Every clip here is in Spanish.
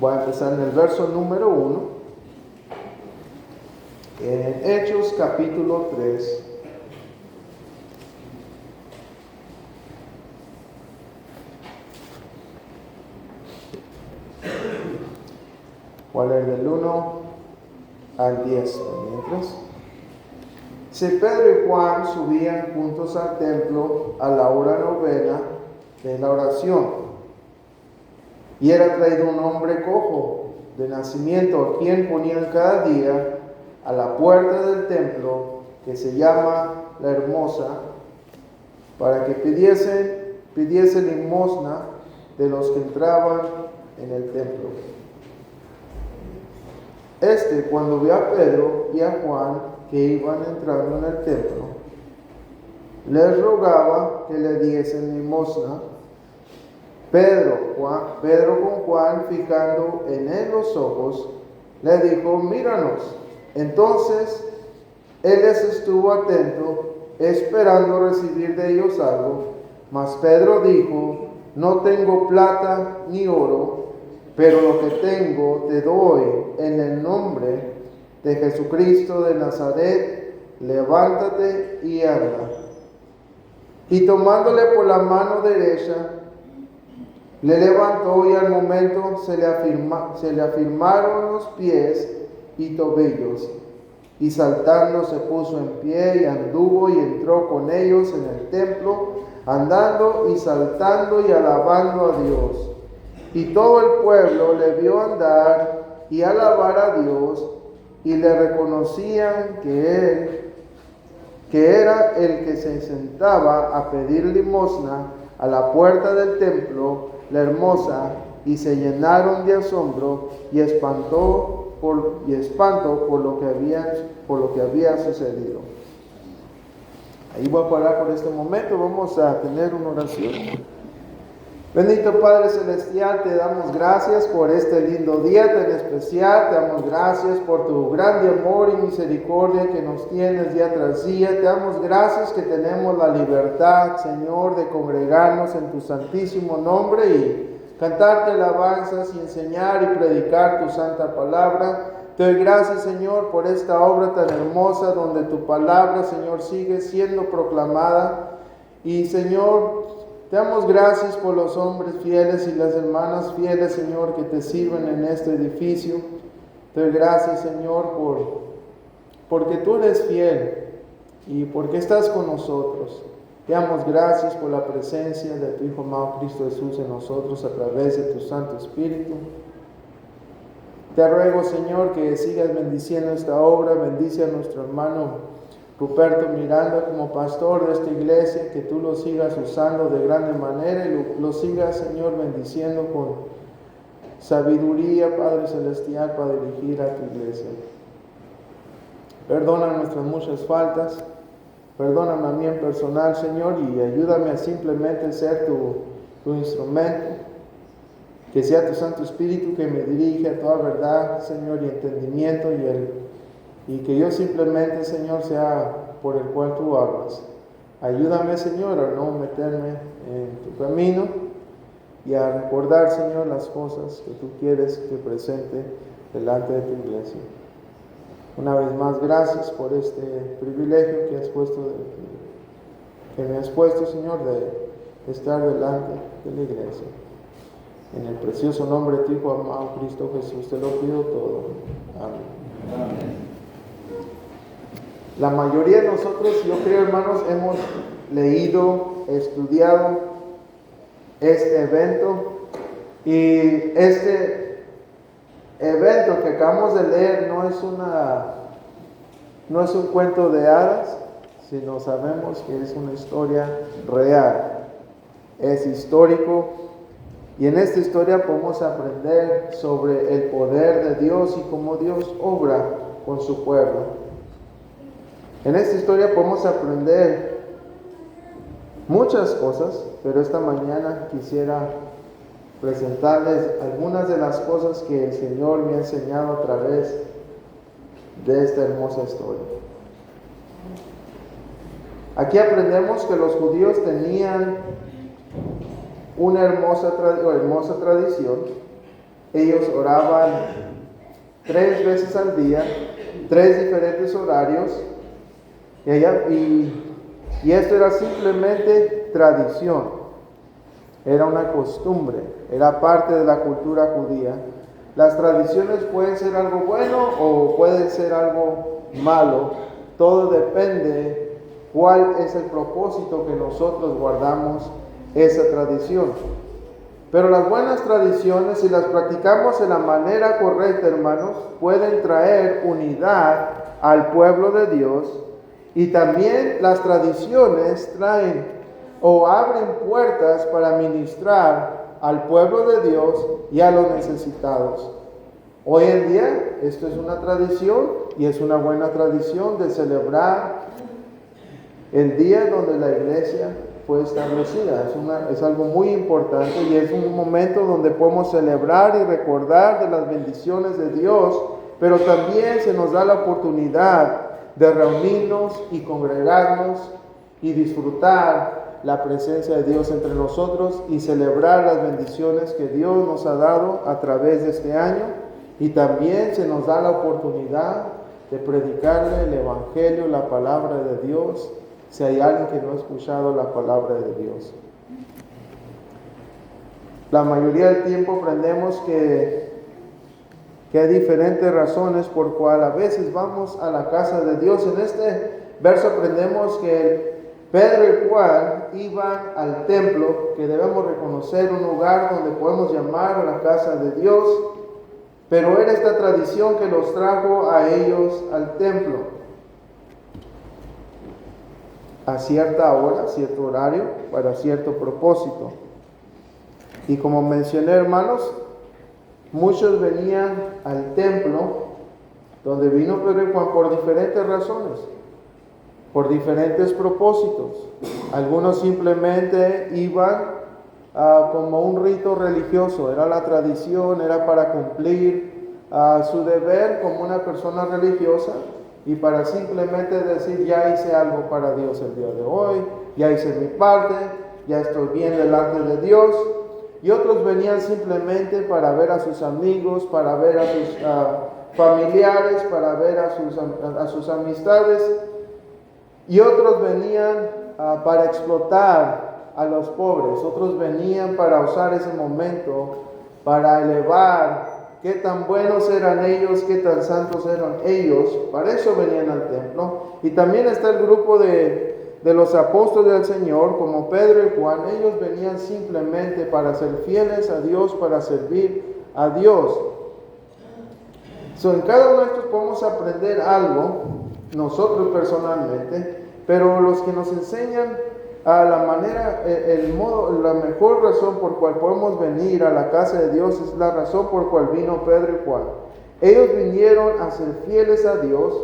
Voy a empezar en el verso número 1, en Hechos capítulo 3. Voy a leer del 1 al 10 mientras. Si Pedro y Juan subían juntos al templo a la hora novena de la oración, y era traído un hombre cojo de nacimiento, a quien ponían cada día a la puerta del templo, que se llama La Hermosa, para que pidiese limosna de los que entraban en el templo. Cuando vio a Pedro y a Juan que iban entrando en el templo, les rogaba que le diesen limosna. Pedro con Juan, fijando en él los ojos, le dijo: míranos. Entonces él les estuvo atento, esperando recibir de ellos algo. Mas Pedro dijo: no tengo plata ni oro, pero lo que tengo te doy. En el nombre de Jesucristo de Nazaret, levántate y anda. Y tomándole por la mano derecha, le levantó, y al momento se le afirmaron los pies y tobillos. Y saltando se puso en pie y anduvo y entró con ellos en el templo, andando y saltando y alabando a Dios. Y todo el pueblo le vio andar y alabar a Dios, y le reconocían que era el que se sentaba a pedir limosna a la puerta del templo, La Hermosa, y se llenaron de asombro y espanto por lo que había sucedido. Ahí voy a parar por este momento. Vamos a tener una oración. Bendito Padre Celestial, te damos gracias por este lindo día tan especial. Te damos gracias por tu grande amor y misericordia que nos tienes día tras día. Te damos gracias que tenemos la libertad, Señor, de congregarnos en tu santísimo nombre y cantarte alabanzas y enseñar y predicar tu santa palabra. Te doy gracias, Señor, por esta obra tan hermosa donde tu palabra, Señor, sigue siendo proclamada. Y, Señor, te damos gracias por los hombres fieles y las hermanas fieles, Señor, que te sirven en este edificio. Te doy gracias, Señor, porque tú eres fiel y porque estás con nosotros. Te damos gracias por la presencia de tu Hijo amado Cristo Jesús en nosotros a través de tu Santo Espíritu. Te ruego, Señor, que sigas bendiciendo esta obra. Bendice a nuestro hermano Ruperto Miranda como pastor de esta iglesia, que tú lo sigas usando de grande manera y lo sigas, Señor, bendiciendo con sabiduría, Padre Celestial, para dirigir a tu iglesia. Perdona nuestras muchas faltas, perdóname a mí en personal, Señor, y ayúdame a simplemente ser tu instrumento, que sea tu Santo Espíritu que me dirija a toda verdad, Señor, y entendimiento, y que yo simplemente, Señor, sea por el cual tú hablas. Ayúdame, Señor, a no meterme en tu camino y a recordar, Señor, las cosas que tú quieres que presente delante de tu iglesia. Una vez más, gracias por este privilegio que me has puesto, Señor, de estar delante de la iglesia. En el precioso nombre de tu Hijo amado Cristo Jesús, te lo pido todo. Amén. Amén. La mayoría de nosotros, yo creo, hermanos, hemos leído, estudiado este evento, y este evento que acabamos de leer no es un cuento de hadas, sino sabemos que es una historia real, es histórico, y en esta historia podemos aprender sobre el poder de Dios y cómo Dios obra con su pueblo. En esta historia podemos aprender muchas cosas, pero esta mañana quisiera presentarles algunas de las cosas que el Señor me ha enseñado a través de esta hermosa historia. Aquí aprendemos que los judíos tenían una hermosa tradición, ellos oraban 3 veces al día, 3 diferentes horarios, y esto era simplemente tradición, era una costumbre, era parte de la cultura judía. Las tradiciones pueden ser algo bueno o pueden ser algo malo, todo depende cuál es el propósito que nosotros guardamos esa tradición. Pero las buenas tradiciones, si las practicamos de la manera correcta, hermanos, pueden traer unidad al pueblo de Dios. Y también las tradiciones traen o abren puertas para ministrar al pueblo de Dios y a los necesitados. Hoy en día, esto es una tradición y es una buena tradición de celebrar el día donde la iglesia fue establecida. Es algo muy importante y es un momento donde podemos celebrar y recordar de las bendiciones de Dios, pero también se nos da la oportunidad de reunirnos y congregarnos y disfrutar la presencia de Dios entre nosotros y celebrar las bendiciones que Dios nos ha dado a través de este año. Y también se nos da la oportunidad de predicarle el Evangelio, la palabra de Dios, si hay alguien que no ha escuchado la palabra de Dios. La mayoría del tiempo aprendemos que hay diferentes razones por cual a veces vamos a la casa de Dios. En este verso aprendemos que Pedro y Juan iban al templo, que debemos reconocer un lugar donde podemos llamar a la casa de Dios, pero era esta tradición que los trajo a ellos al templo a cierta hora, cierto horario, para cierto propósito. Y como mencioné, hermanos, muchos venían al templo donde vino Pedro y Juan por diferentes razones, por diferentes propósitos. Algunos simplemente iban como un rito religioso, era la tradición, era para cumplir su deber como una persona religiosa y para simplemente decir, ya hice algo para Dios el día de hoy, ya hice mi parte, ya estoy bien delante de Dios. Y otros venían simplemente para ver a sus amigos, para ver a sus familiares, para ver a sus amistades. Y otros venían para explotar a los pobres. Otros venían para usar ese momento para elevar qué tan buenos eran ellos, qué tan santos eran ellos. Para eso venían al templo. Y también está el grupo de los apóstoles del Señor, como Pedro y Juan. Ellos venían simplemente para ser fieles a Dios, para servir a Dios. En cada uno de estos podemos aprender algo, nosotros personalmente, pero los que nos enseñan a la manera, el modo, la mejor razón por cual podemos venir a la casa de Dios es la razón por cual vino Pedro y Juan. Ellos vinieron a ser fieles a Dios,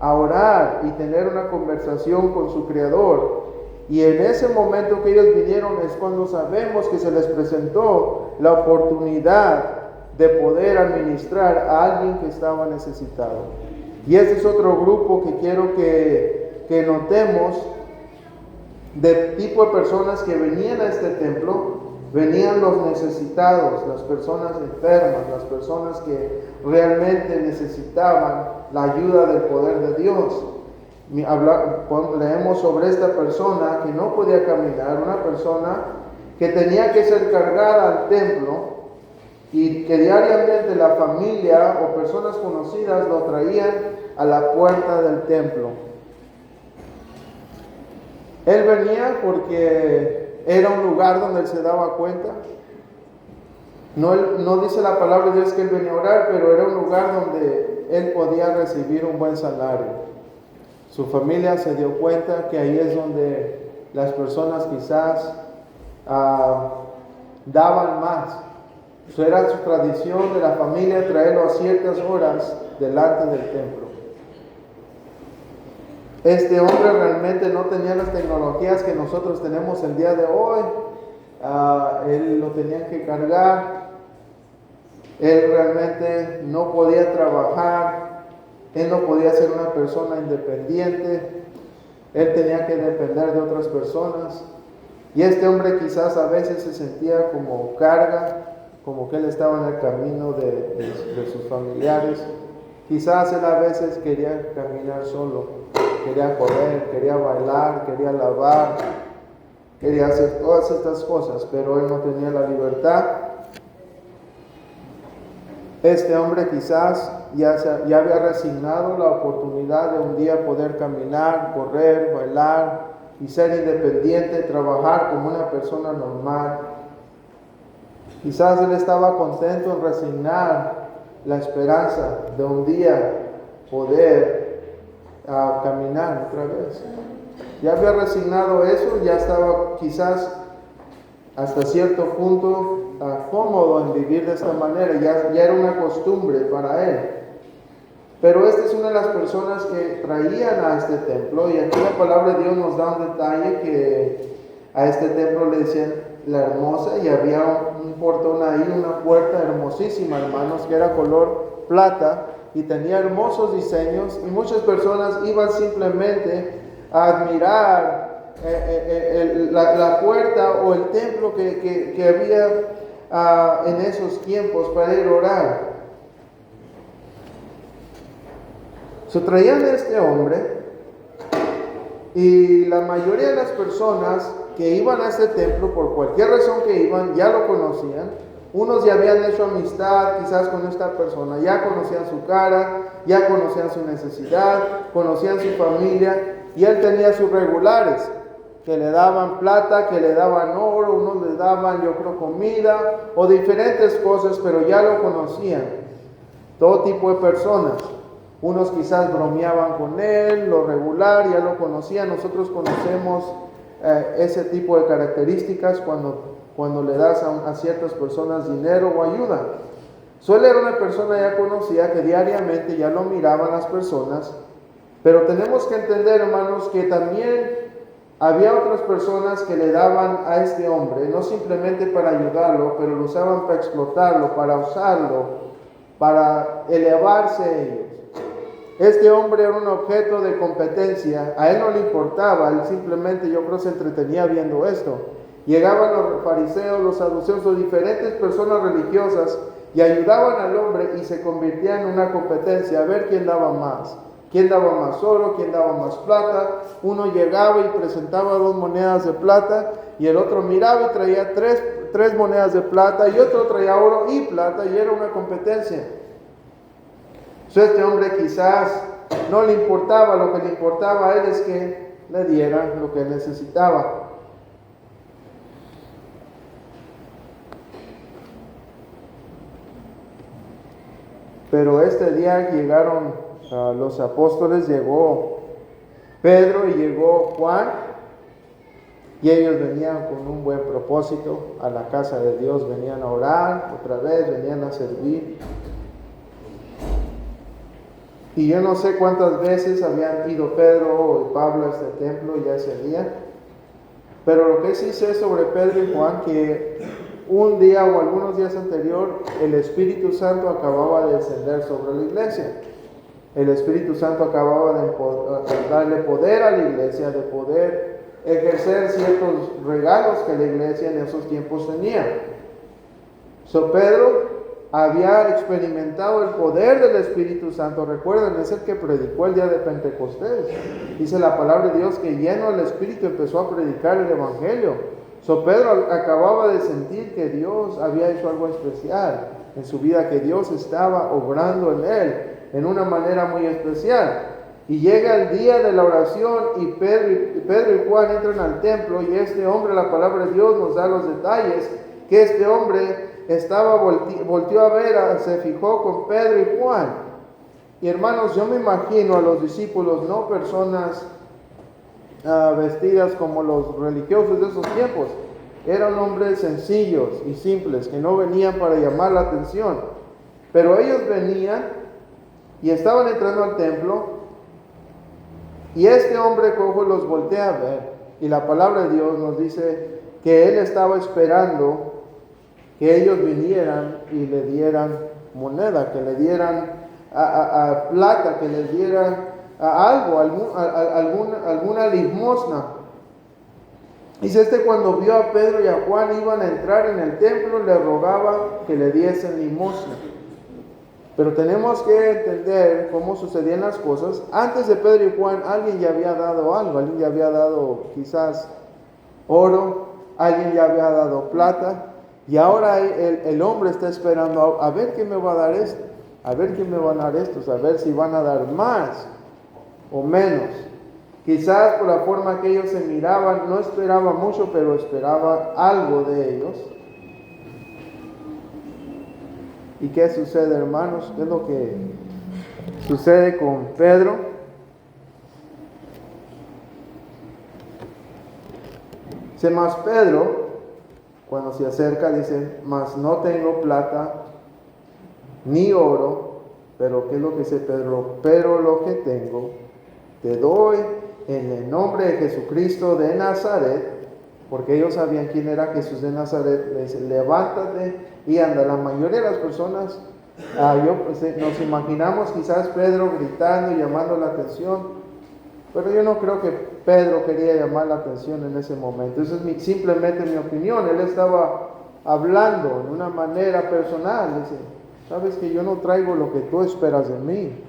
a orar y tener una conversación con su Creador. Y en ese momento que ellos vinieron es cuando sabemos que se les presentó la oportunidad de poder administrar a alguien que estaba necesitado. Y ese es otro grupo que quiero que notemos, de tipo de personas que venían a este templo. Venían los necesitados, las personas enfermas, las personas que realmente necesitaban la ayuda del poder de Dios. Leemos sobre esta persona que no podía caminar, una persona que tenía que ser cargada al templo y que diariamente la familia o personas conocidas lo traían a la puerta del templo. Él venía porque era un lugar donde él se daba cuenta. No dice la palabra de Dios que él venía a orar, pero era un lugar donde él podía recibir un buen salario. Su familia se dio cuenta que ahí es donde las personas quizás daban más. Eso era su tradición de la familia, traerlo a ciertas horas delante del templo. Este hombre realmente no tenía las tecnologías que nosotros tenemos el día de hoy. Él lo tenía que cargar. Él realmente no podía trabajar. Él no podía ser una persona independiente. Él tenía que depender de otras personas. Y este hombre quizás a veces se sentía como carga como que él estaba en el camino de sus familiares. Quizás él a veces quería caminar solo, quería correr, quería bailar, quería lavar, quería hacer todas estas cosas, pero él no tenía la libertad. Este hombre quizás ya había resignado la oportunidad de un día poder caminar, correr, bailar y ser independiente, trabajar como una persona normal. Quizás él estaba contento en resignar la esperanza de un día poder caminar otra vez. Ya había resignado eso, ya estaba quizás hasta cierto punto cómodo en vivir de esta manera, ya era una costumbre para él. Pero esta es una de las personas que traían a este templo, y aquí la palabra de Dios nos da un detalle que a este templo le decían la hermosa, y había un portón ahí, una puerta hermosísima, hermanos, que era color plata y tenía hermosos diseños, y muchas personas iban simplemente a admirar la puerta o el templo que había en esos tiempos para ir a orar. Se traían a este hombre, y la mayoría de las personas que iban a este templo, por cualquier razón que iban, ya lo conocían. Unos ya habían hecho amistad quizás con esta persona, ya conocían su cara, ya conocían su necesidad, conocían su familia, y él tenía sus regulares, que le daban plata, que le daban oro, unos le daban, yo creo, comida o diferentes cosas, pero ya lo conocían, todo tipo de personas. Unos quizás bromeaban con él, lo regular, ya lo conocían. Nosotros conocemos ese tipo de características cuando le das a ciertas personas dinero o ayuda. Suele ser una persona ya conocida que diariamente ya lo miraban las personas, pero tenemos que entender, hermanos, que también había otras personas que le daban a este hombre, no simplemente para ayudarlo, pero lo usaban para explotarlo, para usarlo, para elevarse ellos. Este hombre era un objeto de competencia, a él no le importaba, él simplemente, yo creo, se entretenía viendo esto. Llegaban los fariseos, los saduceos, o diferentes personas religiosas, y ayudaban al hombre, y se convertía en una competencia, a ver quién daba más. ¿Quién daba más oro? ¿Quién daba más plata? Uno llegaba y presentaba 2 monedas de plata, y el otro miraba y traía tres monedas de plata, y otro traía oro y plata, y era una competencia. Este hombre quizás no le importaba, lo que le importaba a él es que le dieran lo que necesitaba. Pero este día llegaron los apóstoles, llegó Pedro y llegó Juan, y ellos venían con un buen propósito a la casa de Dios, venían a orar otra vez, venían a servir. Y yo no sé cuántas veces habían ido Pedro o Pablo a este templo ya ese día, pero lo que sí sé sobre Pedro y Juan, que un día o algunos días anterior el Espíritu Santo acababa de descender sobre la iglesia. El Espíritu Santo acababa de darle poder a la iglesia, de poder ejercer ciertos regalos que la iglesia en esos tiempos tenía. Pedro había experimentado el poder del Espíritu Santo. Recuerden, es el que predicó el día de Pentecostés. Dice la palabra de Dios que lleno del Espíritu empezó a predicar el Evangelio. Pedro acababa de sentir que Dios había hecho algo especial en su vida, que Dios estaba obrando en él en una manera muy especial. Y llega el día de la oración, y Pedro y Juan entran al templo, y este hombre, la palabra de Dios nos da los detalles, que este hombre volteó a ver, se fijó con Pedro y Juan. Y hermanos, yo me imagino a los discípulos, no personas vestidas como los religiosos de esos tiempos. Eran hombres sencillos y simples, que no venían para llamar la atención, pero ellos venían y estaban entrando al templo, y este hombre cojo los voltea a ver, y la palabra de Dios nos dice que él estaba esperando que ellos vinieran y le dieran moneda, que le dieran plata, que le dieran algo, alguna limosna. Dice cuando vio a Pedro y a Juan iban a entrar en el templo, le rogaba que le diesen limosna. Pero tenemos que entender cómo sucedían las cosas. Antes de Pedro y Juan, alguien ya había dado algo, alguien ya había dado quizás oro, alguien ya había dado plata, y ahora el hombre está esperando a ver qué me va a dar esto, a ver qué me van a dar estos, a ver si van a dar más o menos. Quizás por la forma que ellos se miraban, no esperaba mucho, pero esperaba algo de ellos. ¿Y qué sucede, hermanos? ¿Qué es lo que sucede con Pedro? Dice, más Pedro, cuando se acerca, dice, mas no tengo plata ni oro, pero ¿qué es lo que dice Pedro? Pero lo que tengo, te doy en el nombre de Jesucristo de Nazaret, porque ellos sabían quién era Jesús de Nazaret. Le dice, levántate y anda. La mayoría de las personas, nos imaginamos quizás Pedro gritando y llamando la atención, pero yo no creo que Pedro quería llamar la atención en ese momento. Eso es simplemente mi opinión. Él estaba hablando de una manera personal. Dice, sabes que yo no traigo lo que tú esperas de mí,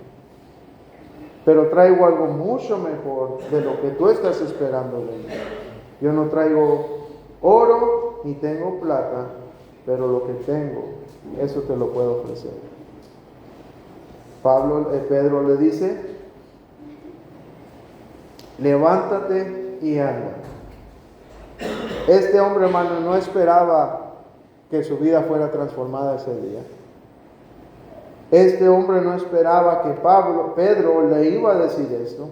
pero traigo algo mucho mejor de lo que tú estás esperando de mí. Yo no traigo oro ni tengo plata, pero lo que tengo, eso te lo puedo ofrecer. Pedro le dice, levántate y anda. Este hombre, hermano, no esperaba que su vida fuera transformada ese día. Este hombre no esperaba que Pedro le iba a decir esto.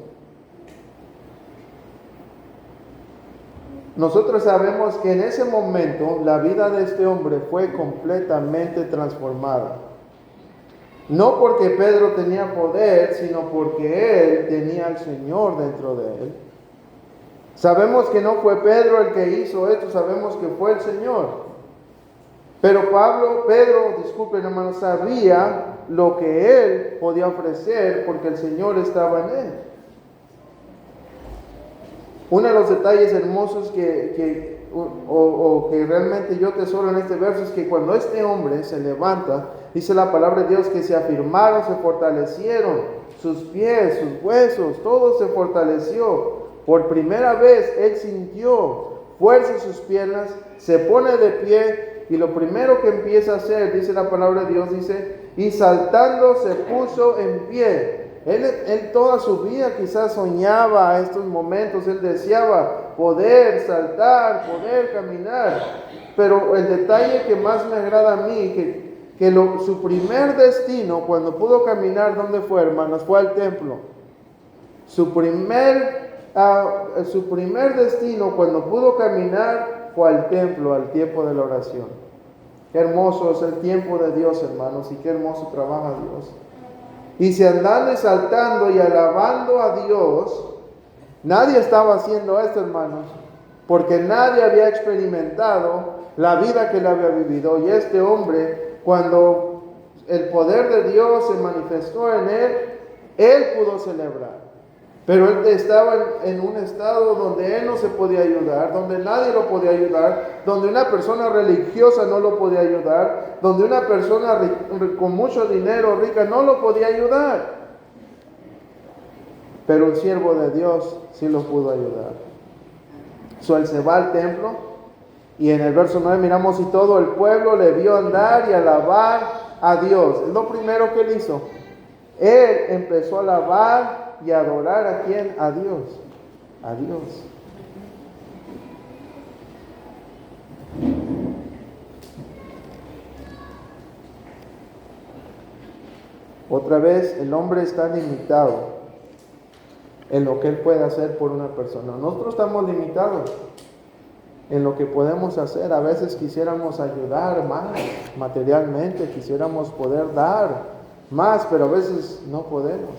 Nosotros sabemos que en ese momento la vida de este hombre fue completamente transformada. No porque Pedro tenía poder, sino porque él tenía al Señor dentro de él. Sabemos que no fue Pedro el que hizo esto, sabemos que fue el Señor. Pero Pedro, hermano, sabía lo que él podía ofrecer porque el Señor estaba en él. Uno de los detalles hermosos que realmente yo tesoro en este verso es que cuando este hombre se levanta, dice la palabra de Dios que se afirmaron, se fortalecieron, sus pies, sus huesos, todo se fortaleció. Por primera vez él sintió fuerza en sus piernas, se pone de pie y lo primero que empieza a hacer, dice la palabra de Dios, dice, y saltando se puso en pie. Él toda su vida quizás soñaba estos momentos, él deseaba poder saltar, poder caminar, pero el detalle que más me agrada a mí, su primer destino cuando pudo caminar, ¿dónde fue, hermanos? Fue al templo. Su primer destino cuando pudo caminar fue al templo, al tiempo de la oración. Qué hermoso es el tiempo de Dios, hermanos, y qué hermoso trabaja Dios. Y se andan exaltando y alabando a Dios. Nadie estaba haciendo esto, hermanos, porque nadie había experimentado la vida que él había vivido. Y este hombre, cuando el poder de Dios se manifestó en él pudo celebrar. Pero él estaba en un estado donde él no se podía ayudar, donde nadie lo podía ayudar, donde una persona religiosa no lo podía ayudar, donde una persona con mucho dinero, rica, no lo podía ayudar. Pero un siervo de Dios sí lo pudo ayudar. Él se va al templo y en el verso 9 miramos, y todo el pueblo le vio andar y alabar a Dios. Es lo primero que él hizo. Él empezó a alabar y adorar a quién? A Dios. A Dios. Otra vez, el hombre está limitado en lo que él puede hacer por una persona. Nosotros estamos limitados en lo que podemos hacer. A veces quisiéramos ayudar más materialmente, quisiéramos poder dar más, pero a veces no podemos.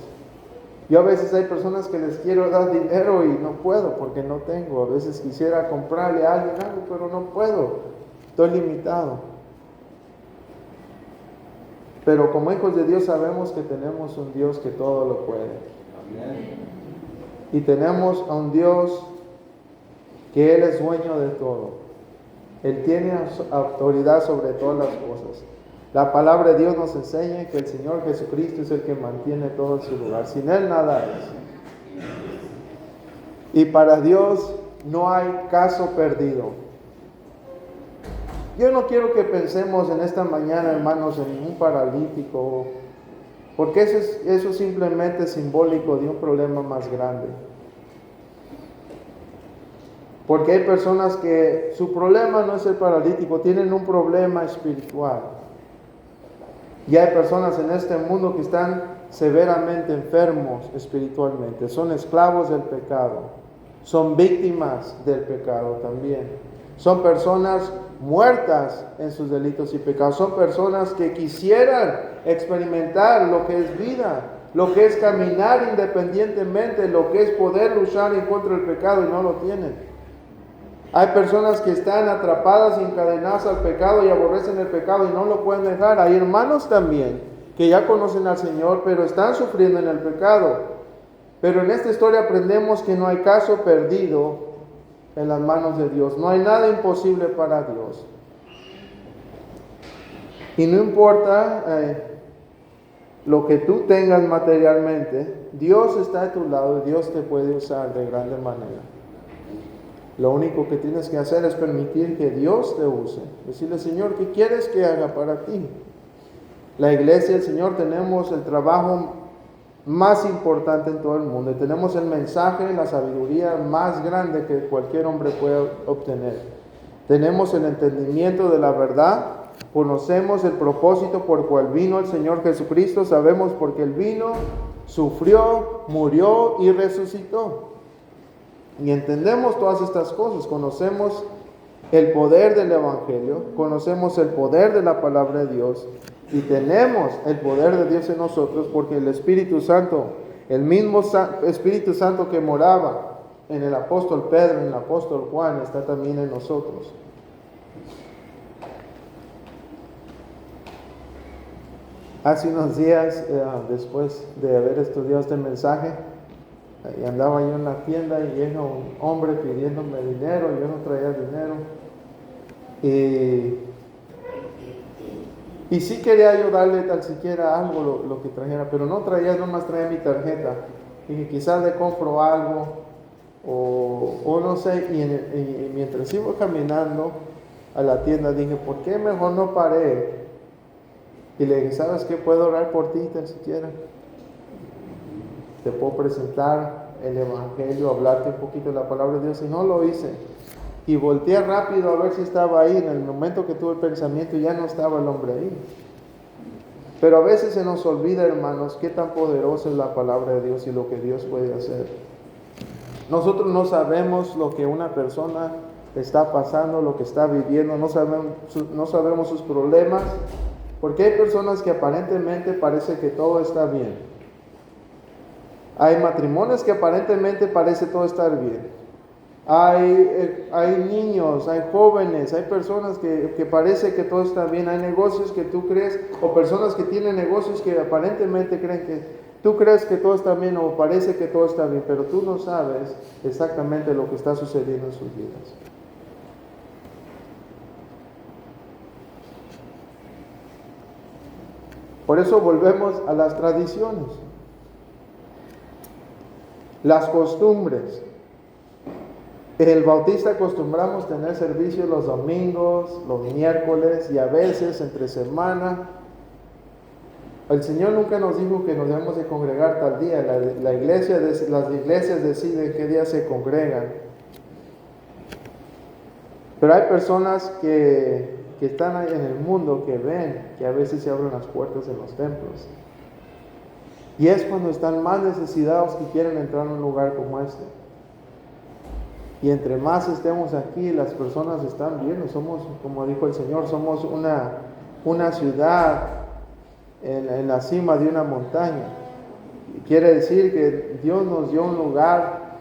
Yo a veces hay personas que les quiero dar dinero y no puedo porque no tengo. A veces quisiera comprarle a alguien algo, pero no puedo. Estoy limitado. Pero como hijos de Dios sabemos que tenemos un Dios que todo lo puede. Amén. Y tenemos a un Dios que Él es dueño de todo. Él tiene autoridad sobre todas las cosas. La palabra de Dios nos enseña que el Señor Jesucristo es el que mantiene todo en su lugar. Sin Él nada es. Y para Dios no hay caso perdido. Yo no quiero que pensemos en esta mañana, hermanos, en un paralítico, porque eso es simplemente simbólico de un problema más grande. Porque hay personas que su problema no es el paralítico, tienen un problema espiritual. Y hay personas en este mundo que están severamente enfermos espiritualmente, son esclavos del pecado, son víctimas del pecado también. Son personas muertas en sus delitos y pecados, son personas que quisieran experimentar lo que es vida, lo que es caminar independientemente, lo que es poder luchar en contra del pecado y no lo tienen. Hay personas que están atrapadas y encadenadas al pecado y aborrecen el pecado y no lo pueden dejar. Hay hermanos también que ya conocen al Señor, pero están sufriendo en el pecado. Pero en esta historia aprendemos que no hay caso perdido en las manos de Dios. No hay nada imposible para Dios. Y no importa lo que tú tengas materialmente, Dios está a tu lado y Dios te puede usar de grande manera. Lo único que tienes que hacer es permitir que Dios te use. Decirle, Señor, ¿qué quieres que haga para ti? La iglesia del Señor tenemos el trabajo más importante en todo el mundo. Y tenemos el mensaje, la sabiduría más grande que cualquier hombre puede obtener. Tenemos el entendimiento de la verdad. Conocemos el propósito por el cual vino el Señor Jesucristo. Sabemos por qué Él vino, sufrió, murió y resucitó. Y entendemos todas estas cosas, conocemos el poder del Evangelio, conocemos el poder de la palabra de Dios y tenemos el poder de Dios en nosotros porque el Espíritu Santo, el mismo Espíritu Santo que moraba en el apóstol Pedro, en el apóstol Juan, está también en nosotros. Hace unos días, después de haber estudiado este mensaje, y andaba yo en la tienda y llega un hombre pidiéndome dinero, yo no traía dinero. Y sí quería ayudarle tan siquiera algo lo que trajera, pero no traía, nomás traía mi tarjeta. Dije, quizás le compro algo, o no sé. Y mientras iba caminando a la tienda, dije, ¿por qué mejor no paré? Y le dije, ¿sabes qué? Puedo orar por ti tan siquiera. Te puedo presentar el Evangelio, hablarte un poquito de la palabra de Dios, y no lo hice. Y volteé rápido a ver si estaba ahí. En el momento que tuve el pensamiento, ya no estaba el hombre ahí. Pero a veces se nos olvida, hermanos, qué tan poderosa es la palabra de Dios y lo que Dios puede hacer. Nosotros no sabemos lo que una persona está pasando, lo que está viviendo, no sabemos sus problemas, porque hay personas que aparentemente parece que todo está bien. Hay matrimonios que aparentemente parece todo estar bien. Hay niños, hay jóvenes, hay personas que parece que todo está bien. Hay negocios que tú crees, o personas que tienen negocios que aparentemente creen que tú crees que todo está bien, o parece que todo está bien, pero tú no sabes exactamente lo que está sucediendo en sus vidas. Por eso volvemos a las tradiciones. Las costumbres. En el Bautista acostumbramos tener servicios los domingos, los miércoles y a veces entre semana. El Señor nunca nos dijo que nos debemos de congregar tal día. Las iglesias deciden qué día se congregan. Pero hay personas que están ahí en el mundo que ven que a veces se abren las puertas en los templos. Y es cuando están más necesitados que quieren entrar a un lugar como este. Y entre más estemos aquí, las personas están viendo. Somos, como dijo el Señor, somos una ciudad en la cima de una montaña. Y quiere decir que Dios nos dio un lugar,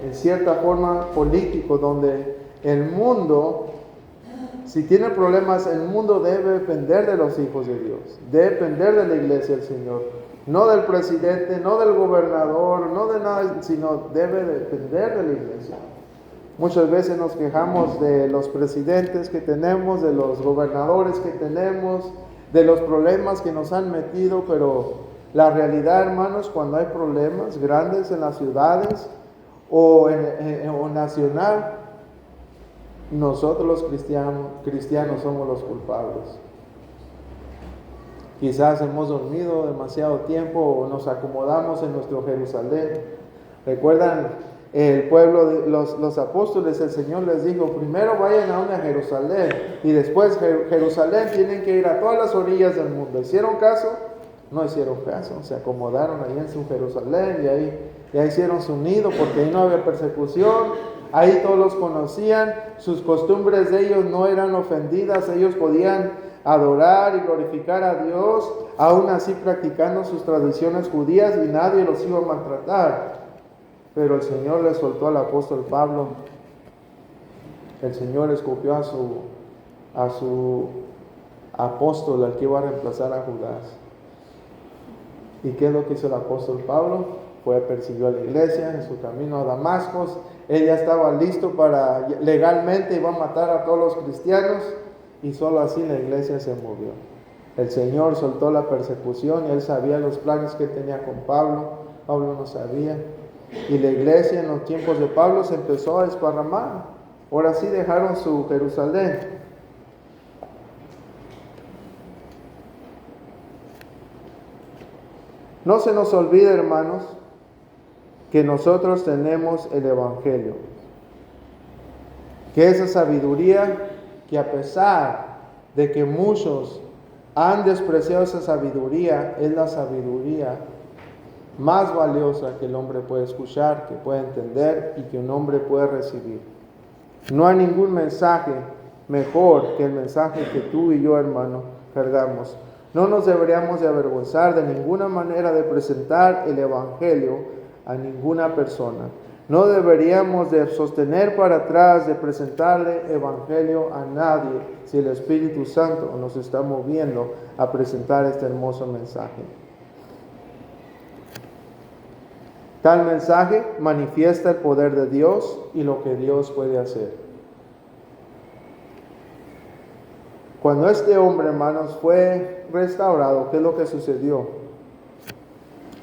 en cierta forma político, donde el mundo Si tiene problemas, el mundo debe depender de los hijos de Dios, debe depender de la iglesia del Señor, no del presidente, no del gobernador, no de nada, sino debe depender de la iglesia. Muchas veces nos quejamos de los presidentes que tenemos, de los gobernadores que tenemos, de los problemas que nos han metido, pero la realidad, hermanos, cuando hay problemas grandes en las ciudades o nacional, nosotros los cristianos somos los culpables. Quizás hemos dormido demasiado tiempo o nos acomodamos en nuestro Jerusalén. ¿Recuerdan el pueblo de los apóstoles? El Señor les dijo, primero vayan a Jerusalén y después Jerusalén tienen que ir a todas las orillas del mundo. ¿Hicieron caso? No hicieron caso, se acomodaron ahí en su Jerusalén y ahí ya hicieron su nido porque ahí no había persecución. Ahí todos los conocían, sus costumbres de ellos no eran ofendidas, ellos podían adorar y glorificar a Dios, aún así practicando sus tradiciones judías y nadie los iba a maltratar. Pero el Señor le soltó al apóstol Pablo, el Señor escogió a su apóstol, al que iba a reemplazar a Judas. ¿Y qué es lo que hizo el apóstol Pablo? Persiguió a la iglesia en su camino a Damasco. Él ya estaba listo legalmente iba a matar a todos los cristianos y solo así la iglesia se movió. El Señor soltó la persecución y él sabía los planes que tenía con Pablo. Pablo no sabía. Y la iglesia en los tiempos de Pablo se empezó a desparramar. Ahora sí dejaron su Jerusalén. No se nos olvide, hermanos, que nosotros tenemos el Evangelio, que esa sabiduría que a pesar de que muchos han despreciado esa sabiduría, es la sabiduría más valiosa que el hombre puede escuchar, que puede entender y que un hombre puede recibir. No hay ningún mensaje mejor que el mensaje que tú y yo, hermano, cargamos. No nos deberíamos de avergonzar de ninguna manera de presentar el Evangelio a ninguna persona. No deberíamos de sostener para atrás de presentarle evangelio a nadie si el Espíritu Santo nos está moviendo a presentar este hermoso mensaje. Tal mensaje manifiesta el poder de Dios y lo que Dios puede hacer. Cuando este hombre, hermanos, fue restaurado, ¿qué es lo que sucedió?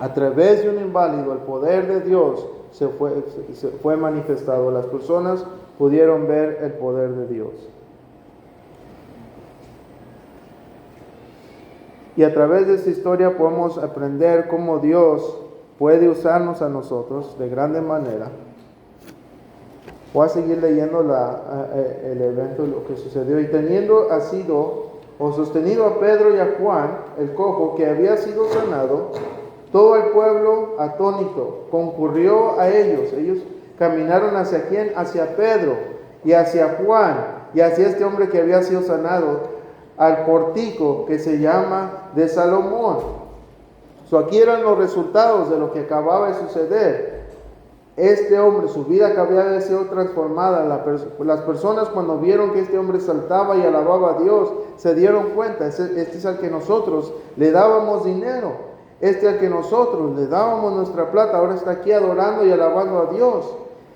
A través de un inválido, el poder de Dios se fue manifestado. Las personas pudieron ver el poder de Dios. Y a través de esta historia podemos aprender cómo Dios puede usarnos a nosotros de grande manera. Voy a seguir leyendo el evento, lo que sucedió. Y teniendo sostenido a Pedro y a Juan, el cojo que había sido sanado, todo el pueblo atónito concurrió a ellos. Ellos caminaron ¿hacia quién? Hacia Pedro y hacia Juan y hacia este hombre que había sido sanado, al pórtico que se llama de Salomón. Aquí eran los resultados de lo que acababa de suceder. Este hombre, su vida que había sido transformada. Las personas, cuando vieron que este hombre saltaba y alababa a Dios, se dieron cuenta, este es al que nosotros le dábamos dinero. Este al que nosotros le dábamos nuestra plata, ahora está aquí adorando y alabando a Dios.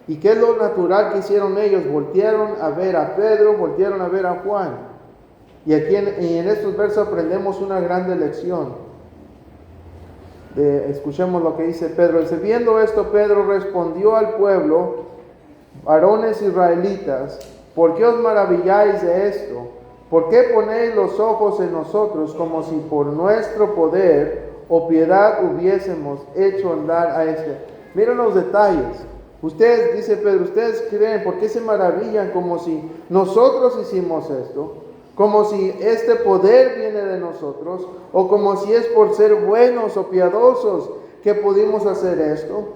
¿Y qué es lo natural que hicieron ellos? Voltearon a ver a Pedro, voltearon a ver a Juan. Y aquí en estos versos aprendemos una grande lección. Escuchemos lo que dice Pedro. Dice, viendo esto, Pedro respondió al pueblo, varones israelitas, ¿por qué os maravilláis de esto? ¿Por qué ponéis los ojos en nosotros como si por nuestro poder o piedad hubiésemos hecho andar a este? Miren los detalles. Ustedes, dice Pedro, ustedes creen, ¿por qué se maravillan como si nosotros hicimos esto? Como si este poder viene de nosotros, o como si es por ser buenos o piadosos que pudimos hacer esto.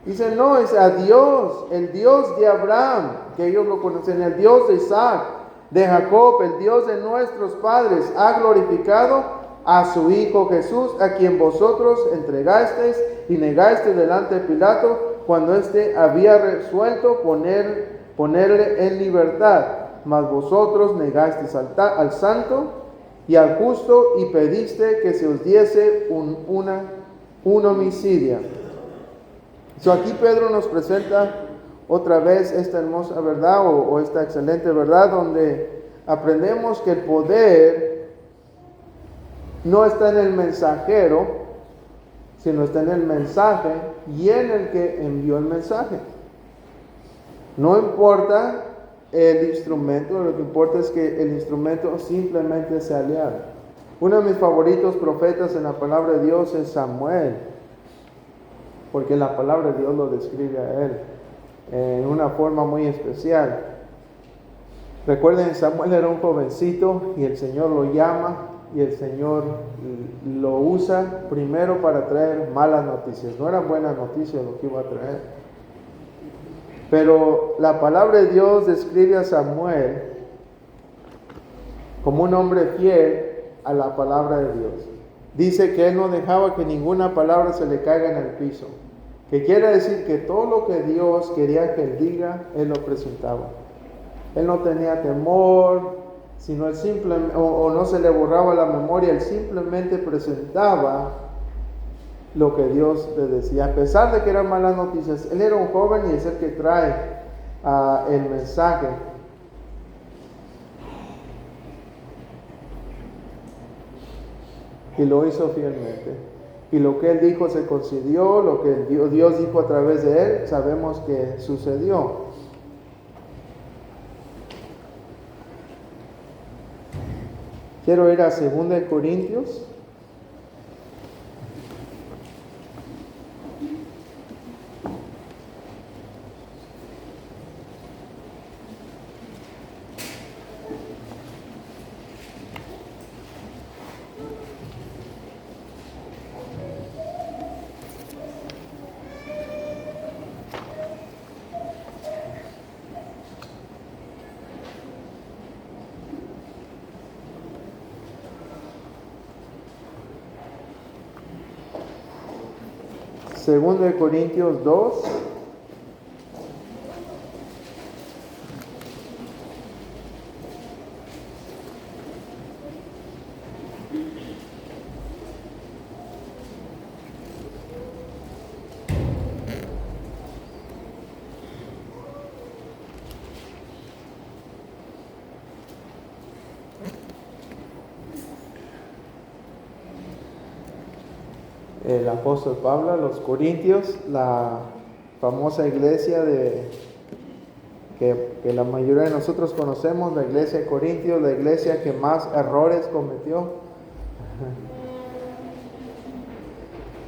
Dice, no, es a Dios, el Dios de Abraham, que ellos lo conocen, el Dios de Isaac, de Jacob, el Dios de nuestros padres, ha glorificado a su Hijo Jesús, a quien vosotros entregasteis y negasteis delante de Pilato, cuando éste había resuelto ponerle en libertad. mas vosotros negasteis al santo y al justo y pediste que se os diese un homicidio. Aquí Pedro nos presenta otra vez esta hermosa verdad o esta excelente verdad donde aprendemos que el poder no está en el mensajero, sino está en el mensaje y en el que envió el mensaje. No importa el instrumento, lo que importa es que el instrumento simplemente sea leal. Uno de mis favoritos profetas en la palabra de Dios es Samuel, porque la palabra de Dios lo describe a él en una forma muy especial. Recuerden, Samuel era un jovencito y el Señor lo llama y el Señor lo usa primero para traer malas noticias. No eran buenas noticias lo que iba a traer, pero la palabra de Dios describe a Samuel como un hombre fiel a la palabra de Dios. Dice que él no dejaba que ninguna palabra se le caiga en el piso, que quiere decir que todo lo que Dios quería que él diga, él lo presentaba. Él no tenía temor, sino él simplemente, o no se le borraba la memoria, él simplemente presentaba lo que Dios le decía. A pesar de que eran malas noticias, él era un joven y es el que trae el mensaje. Y lo hizo fielmente. Y lo que él dijo se concedió, lo que Dios dijo a través de él, sabemos que sucedió. Quiero ir a 2 Corintios. Segundo de Corintios 2. El apóstol Pablo a los Corintios, la famosa iglesia que la mayoría de nosotros conocemos, la iglesia de Corintios, la iglesia que más errores cometió.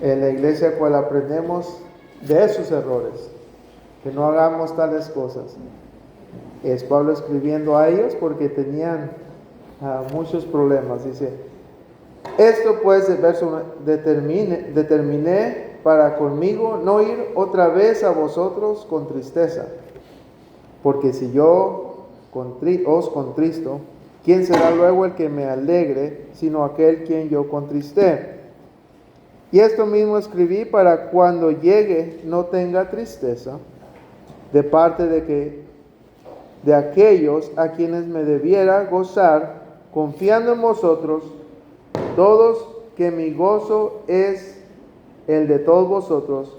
En la iglesia cual aprendemos de sus errores, que no hagamos tales cosas. Es Pablo escribiendo a ellos porque tenían muchos problemas. Dice: esto pues, el verso, determiné para conmigo no ir otra vez a vosotros con tristeza, porque si yo os contristo, ¿quién será luego el que me alegre, sino aquel quien yo contristé? Y esto mismo escribí para cuando llegue no tenga tristeza de parte de aquellos a quienes me debiera gozar, confiando en vosotros todos, que mi gozo es el de todos vosotros,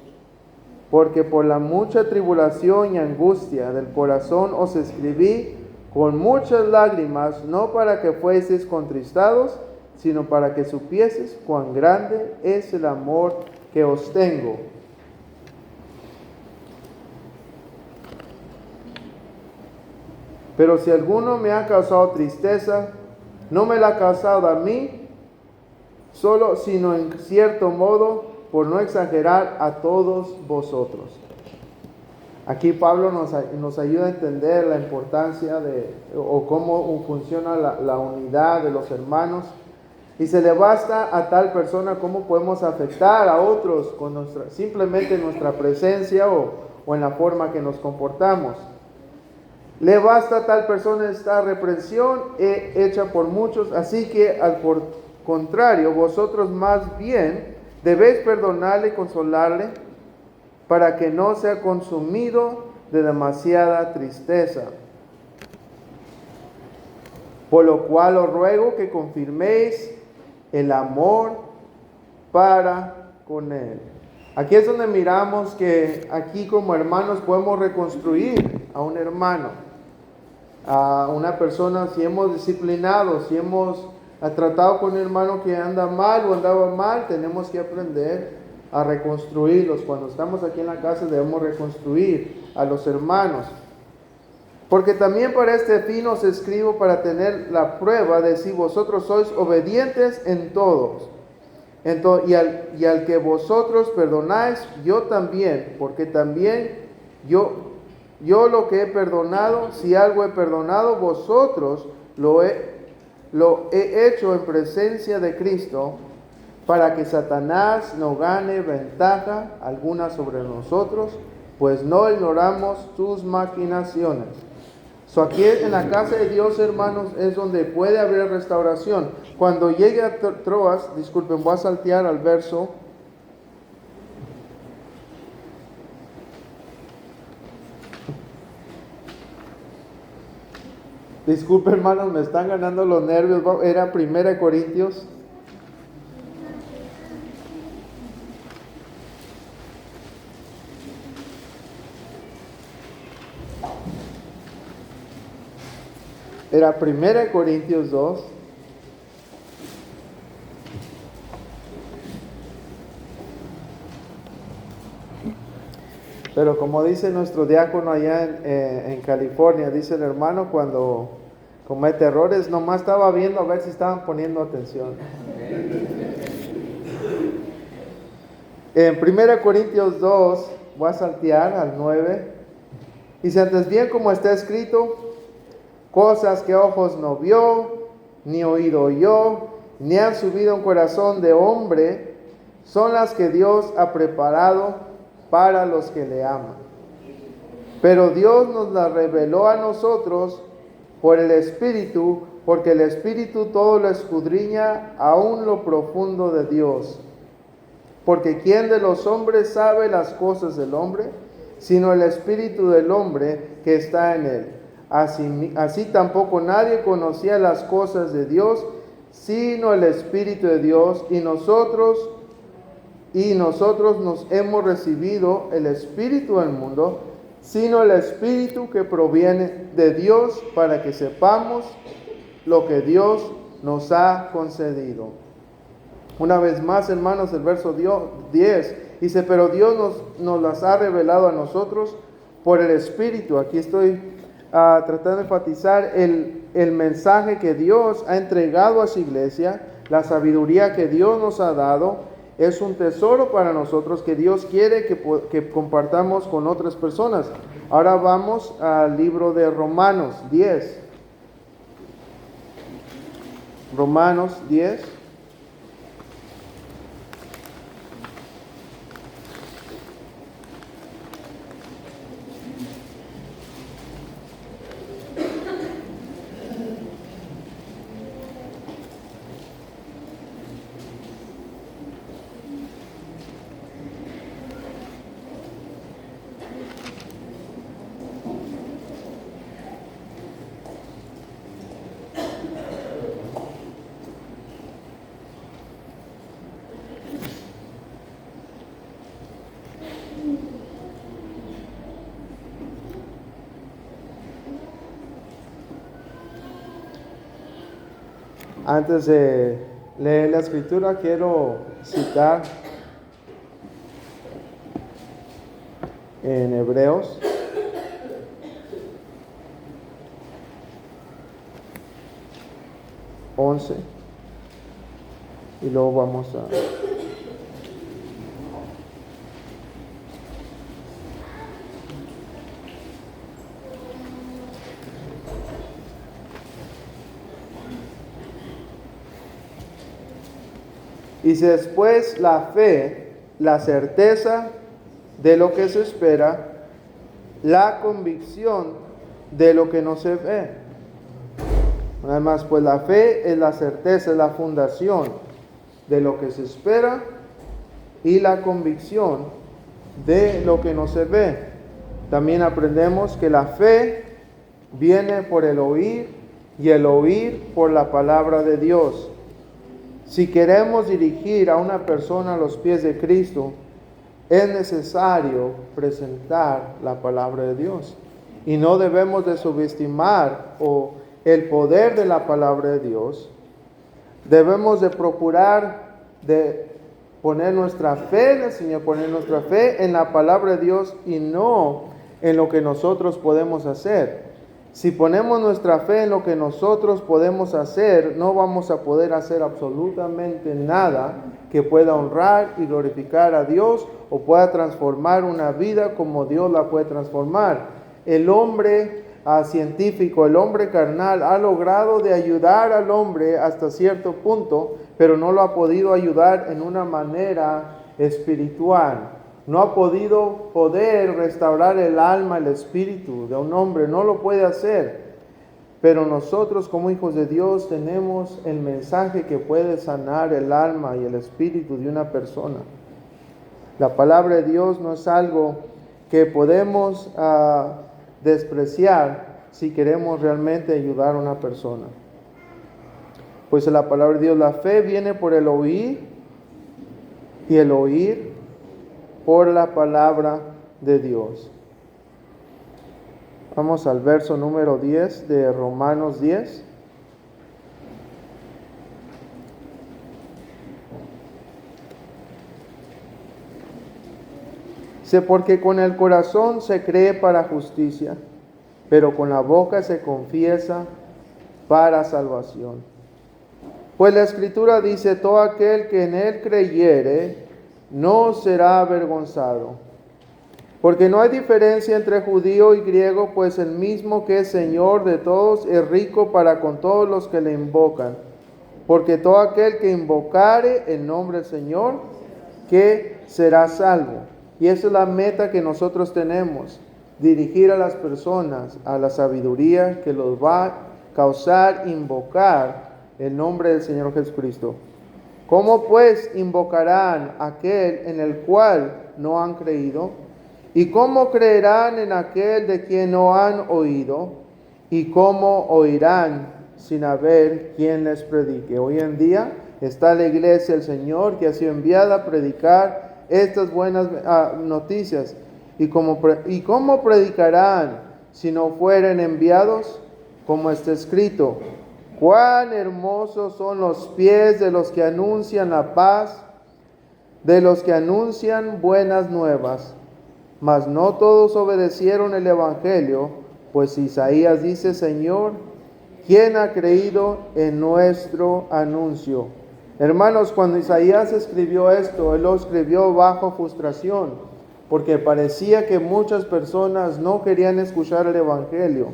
porque por la mucha tribulación y angustia del corazón os escribí con muchas lágrimas, no para que fueseis contristados, sino para que supieseis cuán grande es el amor que os tengo. Pero si alguno me ha causado tristeza, no me la ha causado a mí solo, sino en cierto modo, por no exagerar, a todos vosotros. Aquí Pablo nos ayuda a entender la importancia o cómo funciona la unidad de los hermanos. Y se le basta a tal persona cómo podemos afectar a otros con simplemente nuestra presencia o en la forma que nos comportamos. Le basta a tal persona esta reprensión hecha por muchos, así que por contrario, vosotros más bien debéis perdonarle y consolarle para que no sea consumido de demasiada tristeza. Por lo cual os ruego que confirméis el amor para con Él. Aquí es donde miramos que aquí como hermanos podemos reconstruir a un hermano, a una persona. Si hemos disciplinado, si hemos tratado con un hermano que anda mal o andaba mal, tenemos que aprender a reconstruirlos. Cuando estamos aquí en la casa debemos reconstruir a los hermanos. Porque también para este fin os escribo, para tener la prueba de si vosotros sois obedientes en todos. Y al que vosotros perdonáis, yo también, porque también yo lo que he perdonado, si algo he perdonado, vosotros lo he hecho en presencia de Cristo, para que Satanás no gane ventaja alguna sobre nosotros, pues no ignoramos sus maquinaciones. Aquí en la casa de Dios, hermanos, es donde puede haber restauración. Cuando llegue a Troas, disculpen, voy a saltear al verso. Disculpen, hermanos, me están ganando los nervios. Era 1 Corintios. Era 1 Corintios 2. Pero como dice nuestro diácono allá en California, dice el hermano, cuando comete errores, nomás estaba viendo a ver si estaban poniendo atención. En 1 Corintios 2, voy a saltear al 9. Dice: antes bien, como está escrito, cosas que ojos no vio, ni oído oyó, ni han subido en corazón de hombre, son las que Dios ha preparado para los que le aman. Pero Dios nos las reveló a nosotros por el Espíritu, porque el Espíritu todo lo escudriña, aún lo profundo de Dios. Porque ¿quién de los hombres sabe las cosas del hombre, sino el Espíritu del hombre que está en él? Así tampoco nadie conocía las cosas de Dios, sino el Espíritu de Dios. Y nosotros nos hemos recibido el Espíritu del mundo, sino el Espíritu que proviene de Dios, para que sepamos lo que Dios nos ha concedido. Una vez más, hermanos, el verso 10 dice: pero Dios nos las ha revelado a nosotros por el Espíritu. Aquí estoy tratando de enfatizar el mensaje que Dios ha entregado a su iglesia, la sabiduría que Dios nos ha dado. Es un tesoro para nosotros que Dios quiere que compartamos con otras personas. Ahora vamos al libro de Romanos 10. Romanos 10. Antes de leer la escritura, quiero citar en Hebreos 11 y luego vamos a... Dice: después la fe, la certeza de lo que se espera, la convicción de lo que no se ve. Además, pues la fe es la certeza, es la fundación de lo que se espera, y la convicción de lo que no se ve. También aprendemos que la fe viene por el oír y el oír por la palabra de Dios. Si queremos dirigir a una persona a los pies de Cristo, es necesario presentar la palabra de Dios. Y no debemos de subestimar el poder de la palabra de Dios. Debemos de procurar de poner nuestra fe en el Señor, poner nuestra fe en la palabra de Dios y no en lo que nosotros podemos hacer. Si ponemos nuestra fe en lo que nosotros podemos hacer, no vamos a poder hacer absolutamente nada que pueda honrar y glorificar a Dios o pueda transformar una vida como Dios la puede transformar. El hombre científico, el hombre carnal, ha logrado de ayudar al hombre hasta cierto punto, pero no lo ha podido ayudar en una manera espiritual. No ha podido restaurar el alma, el espíritu de un hombre, no lo puede hacer. Pero nosotros como hijos de Dios tenemos el mensaje que puede sanar el alma y el espíritu de una persona. La palabra de Dios no es algo que podemos despreciar si queremos realmente ayudar a una persona. Pues la palabra de Dios, la fe viene por el oír y el oír por la palabra de Dios. Vamos al verso número 10 de Romanos 10. Dice, porque con el corazón se cree para justicia, pero con la boca se confiesa para salvación. Pues la Escritura dice, todo aquel que en él creyere no será avergonzado. Porque no hay diferencia entre judío y griego, pues el mismo que es Señor de todos es rico para con todos los que le invocan. Porque todo aquel que invocare el nombre del Señor, que será salvo. Y esa es la meta que nosotros tenemos, dirigir a las personas a la sabiduría que los va a causar invocar el nombre del Señor Jesucristo. ¿Cómo pues invocarán aquel en el cual no han creído? ¿Y cómo creerán en aquel de quien no han oído? ¿Y cómo oirán sin haber quien les predique? Hoy en día está la iglesia del Señor que ha sido enviada a predicar estas buenas noticias. ¿Y cómo predicarán si no fueren enviados? Como está escrito, cuán hermosos son los pies de los que anuncian la paz, de los que anuncian buenas nuevas. Mas no todos obedecieron el evangelio, pues Isaías dice, Señor, ¿quién ha creído en nuestro anuncio? Hermanos, cuando Isaías escribió esto, él lo escribió bajo frustración, porque parecía que muchas personas no querían escuchar el evangelio.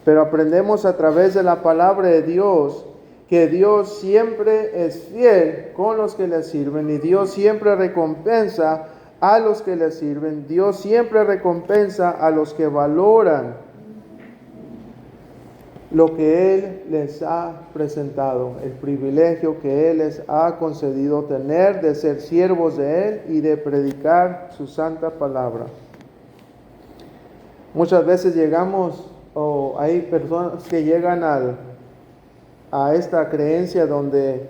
Pero aprendemos a través de la palabra de Dios que Dios siempre es fiel con los que le sirven y Dios siempre recompensa a los que le sirven. Dios siempre recompensa a los que valoran lo que Él les ha presentado, el privilegio que Él les ha concedido tener de ser siervos de Él y de predicar su santa palabra. Muchas veces hay personas que llegan a esta creencia donde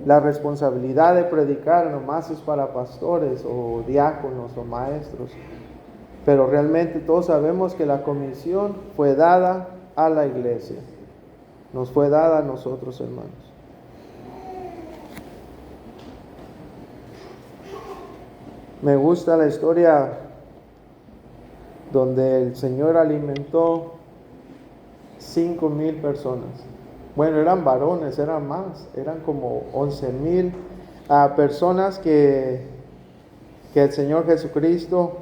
la responsabilidad de predicar nomás es para pastores o diáconos o maestros. Pero realmente todos sabemos que la comisión fue dada a la iglesia. Nos fue dada a nosotros, hermanos. Me gusta la historia donde el Señor alimentó 5,000 personas. Bueno, eran varones, eran más, eran como 11,000 personas que el Señor Jesucristo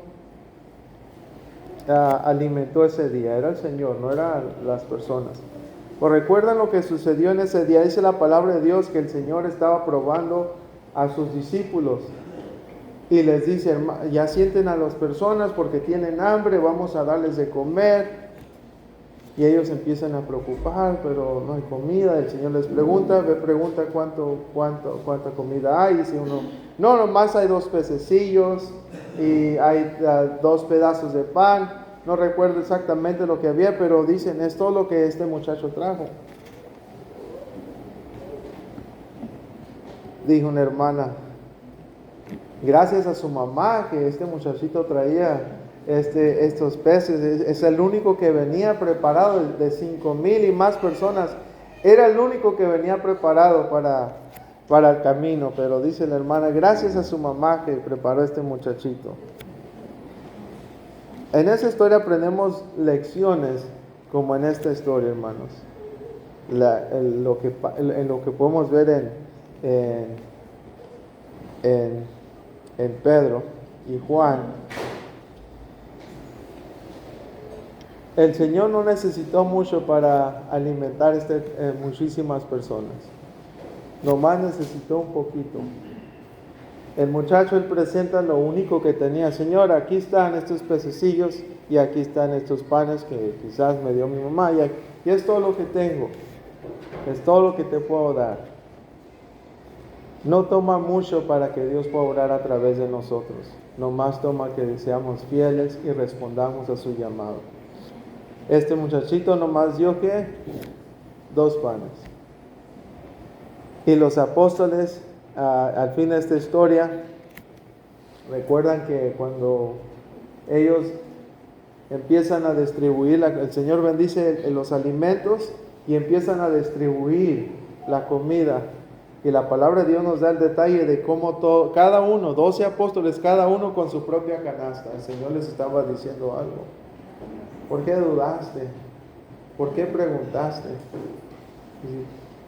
alimentó ese día. Era el Señor, no eran las personas. Pues recuerdan lo que sucedió en ese día. Dice la palabra de Dios que el Señor estaba probando a sus discípulos y les dice, ya sienten a las personas porque tienen hambre, vamos a darles de comer. Y ellos empiezan a preocupar, pero no hay comida. El Señor les pregunta cuánta comida hay. Dice uno, no, nomás hay 2 pececillos y hay 2 pedazos de pan. no recuerdo exactamente lo que había, pero dicen, es todo lo que este muchacho trajo. Dijo una hermana, gracias a su mamá que este muchachito traía estos peces, es el único que venía preparado de 5,000 y más personas, era el único que venía preparado para el camino. Pero dice la hermana, gracias a su mamá que preparó este muchachito. En esa historia aprendemos lecciones como en esta historia, hermanos. En lo que podemos ver en Pedro y Juan. El Señor no necesitó mucho para alimentar muchísimas personas. Nomás necesitó un poquito. El muchacho, él presenta lo único que tenía. Señor, aquí están estos pececillos y aquí están estos panes que quizás me dio mi mamá. Y es todo lo que tengo. Es todo lo que te puedo dar. No toma mucho para que Dios pueda obrar a través de nosotros. Nomás toma que seamos fieles y respondamos a su llamado. Este muchachito nomás dio ¿qué? 2 panes. Y los apóstoles, al fin de esta historia, recuerdan que cuando ellos empiezan a distribuir, el Señor bendice los alimentos y empiezan a distribuir la comida. Y la palabra de Dios nos da el detalle de cómo cada uno, 12 apóstoles, cada uno con su propia canasta. El Señor les estaba diciendo algo. ¿Por qué dudaste? ¿Por qué preguntaste?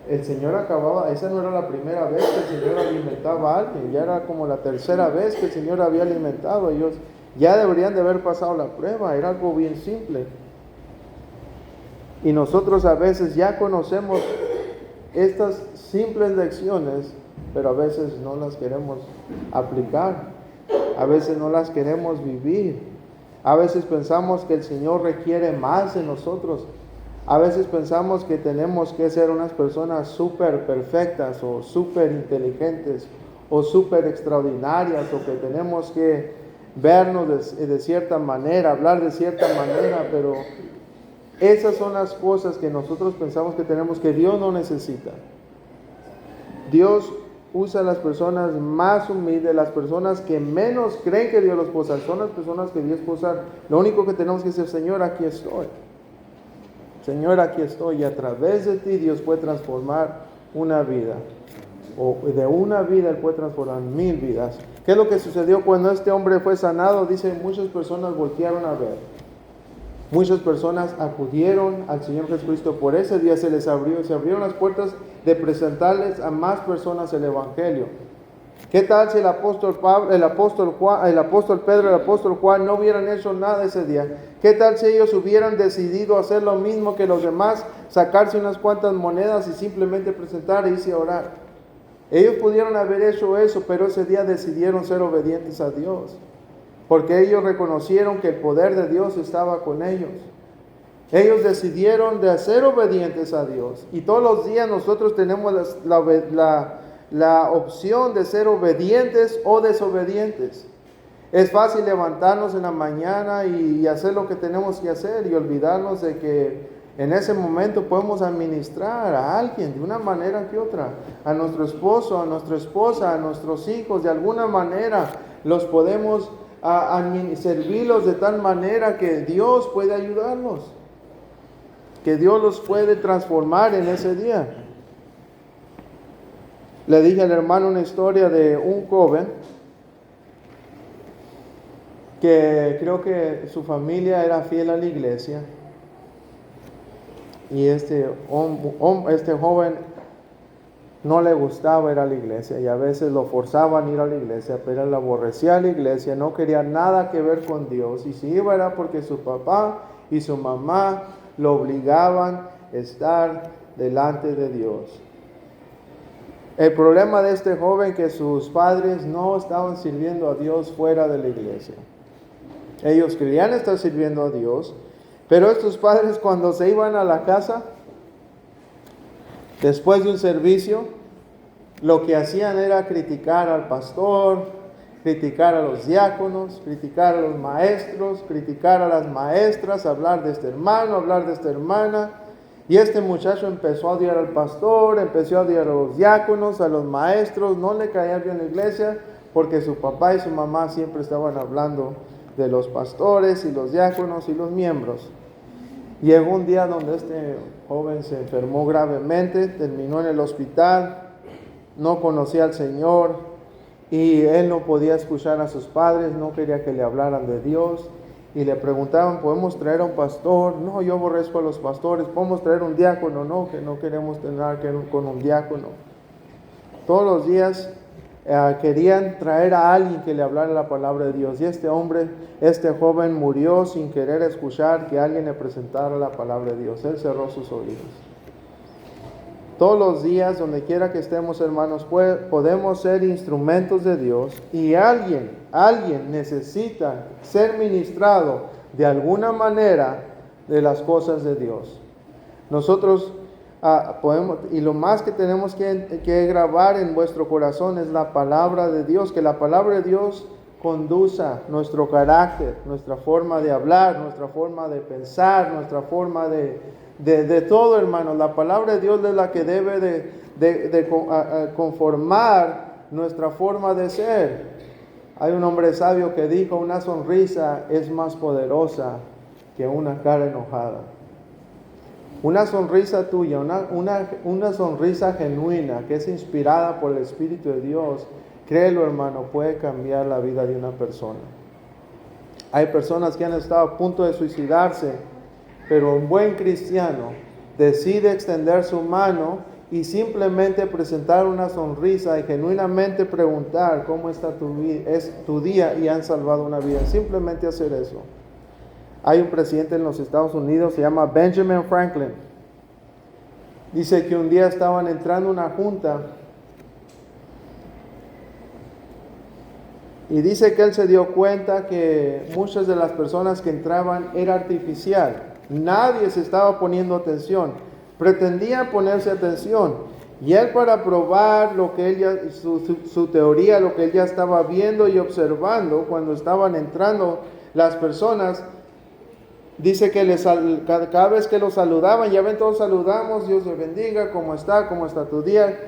El Señor esa no era la primera vez que el Señor alimentaba a alguien, ya era como la tercera vez que el Señor había alimentado. Ellos ya deberían de haber pasado la prueba, era algo bien simple. Y nosotros a veces ya conocemos estas simples lecciones, pero a veces no las queremos aplicar, a veces no las queremos vivir. A veces pensamos que el Señor requiere más de nosotros. A veces pensamos que tenemos que ser unas personas súper perfectas o súper inteligentes o súper extraordinarias, o que tenemos que vernos de cierta manera, hablar de cierta manera, pero esas son las cosas que nosotros pensamos que tenemos, que Dios no necesita. Dios usa a las personas más humildes, las personas que menos creen que Dios los puede usar, son las personas que Dios puede usar. Lo único que tenemos que decir, Señor, aquí estoy. Señor, aquí estoy. Y a través de ti Dios puede transformar una vida. O de una vida Él puede transformar 1000 vidas. ¿Qué es lo que sucedió cuando este hombre fue sanado? Dice, muchas personas voltearon a ver. Muchas personas acudieron al Señor Jesucristo. Por ese día se abrieron las puertas de presentarles a más personas el Evangelio. ¿Qué tal si el apóstol Pedro, el apóstol Juan no hubieran hecho nada ese día? ¿Qué tal si ellos hubieran decidido hacer lo mismo que los demás, sacarse unas cuantas monedas y simplemente presentar e irse a orar? Ellos pudieron haber hecho eso, pero ese día decidieron ser obedientes a Dios, porque ellos reconocieron que el poder de Dios estaba con ellos. Ellos decidieron de ser obedientes a Dios. Y todos los días nosotros tenemos la opción de ser obedientes o desobedientes. Es fácil levantarnos en la mañana y hacer lo que tenemos que hacer y olvidarnos de que en ese momento podemos administrar a alguien de una manera que otra, a nuestro esposo, a nuestra esposa, a nuestros hijos, de alguna manera los podemos servirlos de tal manera que Dios puede ayudarnos, que Dios los puede transformar en ese día. Le dije al hermano una historia de un joven que creo que su familia era fiel a la iglesia, y este joven no le gustaba ir a la iglesia, y a veces lo forzaban a ir a la iglesia, pero él aborrecía a la iglesia, no quería nada que ver con Dios, y si iba era porque su papá y su mamá lo obligaban a estar delante de Dios. El problema de este joven es que sus padres no estaban sirviendo a Dios fuera de la iglesia. Ellos querían estar sirviendo a Dios, pero estos padres, cuando se iban a la casa después de un servicio, lo que hacían era criticar al pastor, criticar a los diáconos, criticar a los maestros, criticar a las maestras, hablar de este hermano, hablar de esta hermana. Y este muchacho empezó a odiar al pastor, empezó a odiar a los diáconos, a los maestros, no le caía bien la iglesia porque su papá y su mamá siempre estaban hablando de los pastores y los diáconos y los miembros. Llegó un día donde este joven se enfermó gravemente, terminó en el hospital, no conocía al Señor y él no podía escuchar a sus padres, no quería que le hablaran de Dios. Y le preguntaban, ¿podemos traer a un pastor? No, yo aborrezco a los pastores. ¿Podemos traer un diácono? No, que no queremos tener nada que ver con un diácono. Todos los días querían traer a alguien que le hablara la palabra de Dios. Y este joven murió sin querer escuchar que alguien le presentara la palabra de Dios. Él cerró sus oídos. Todos los días, donde quiera que estemos, hermanos, podemos ser instrumentos de Dios y alguien necesita ser ministrado de alguna manera de las cosas de Dios. Nosotros podemos, y lo más que tenemos que grabar en vuestro corazón es la palabra de Dios, que la palabra de Dios conduzca nuestro carácter, nuestra forma de hablar, nuestra forma de pensar, nuestra forma de todo, hermano. La palabra de Dios es la que debe de conformar nuestra forma de ser. Hay un hombre sabio que dijo, una sonrisa es más poderosa que una cara enojada. Una sonrisa tuya, una sonrisa genuina que es inspirada por el Espíritu de Dios, créelo, hermano, puede cambiar la vida de una persona. Hay personas que han estado a punto de suicidarse, pero un buen cristiano decide extender su mano y simplemente presentar una sonrisa y genuinamente preguntar cómo está tu día, y han salvado una vida. Simplemente hacer eso. Hay un presidente en los Estados Unidos, se llama Benjamin Franklin. Dice que un día estaban entrando a una junta y dice que él se dio cuenta que muchas de las personas que entraban era artificial. Nadie se estaba poniendo atención. Pretendía ponerse atención. Y él, para probar lo que su teoría, lo que él ya estaba viendo y observando cuando estaban entrando las personas, dice que cada vez que los saludaban, ya ven, todos saludamos, Dios les bendiga, ¿cómo está tu día?